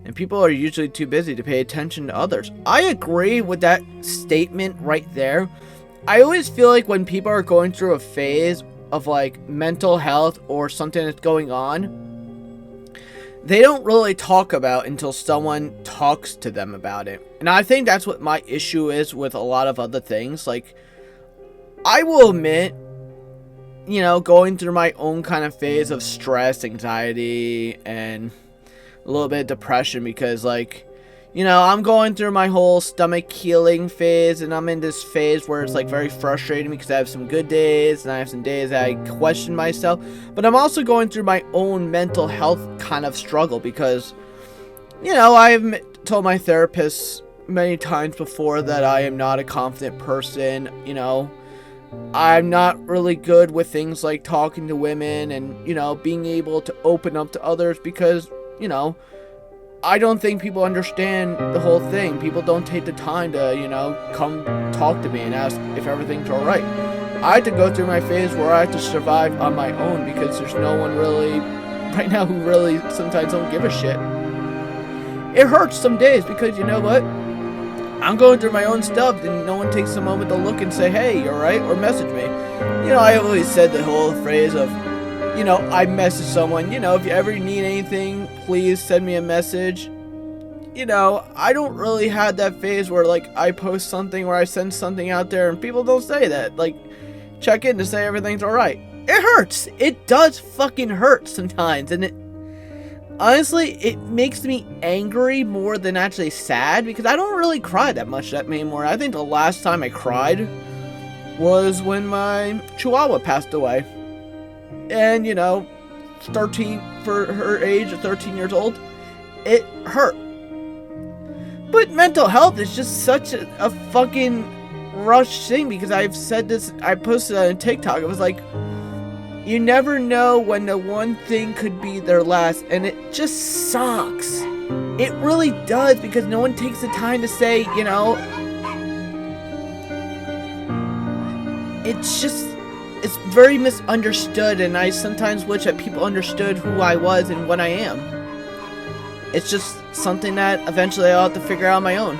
and people are usually too busy to pay attention to others. I agree with that statement right there. I always feel like when people are going through a phase of like mental health or something that's going on, they don't really talk about until someone talks to them about it. And I think that's what my issue is with a lot of other things. Like, I will admit, you know, going through my own kind of phase of stress, anxiety, and a little bit of depression because, like, you know, I'm going through my whole stomach healing phase, and I'm in this phase where it's like very frustrating because I have some good days and I have some days that I question myself, but I'm also going through my own mental health kind of struggle because, you know, I've told my therapist many times before that I am not a confident person. You know, I'm not really good with things like talking to women and, you know, being able to open up to others because, you know, I don't think people understand the whole thing. People don't take the time to, you know, come talk to me and ask if everything's alright. I had to go through my phase where I have to survive on my own because there's no one really right now who really sometimes don't give a shit. It hurts some days because, you know what? I'm going through my own stuff and no one takes a moment to look and say, hey, you alright? Or message me. You know, I always said the whole phrase of, you know, I message someone, you know, if you ever need anything, please send me a message. You know, I don't really have that phase where, like, I post something or I send something out there and people don't say that. Like, check in to say everything's alright. It hurts. It does fucking hurt sometimes. And it, honestly, it makes me angry more than actually sad because I don't really cry that much anymore. I think the last time I cried was when my Chihuahua passed away. And, you know, 13 for her age, 13 years old, it hurt. But mental health is just such a fucking rush thing because I've said this, I posted it on TikTok. It was like, you never know when the one thing could be their last, and it just sucks. It really does because no one takes the time to say, you know, it's just, it's very misunderstood, and I sometimes wish that people understood who I was and what I am. It's just something that eventually I'll have to figure out on my own.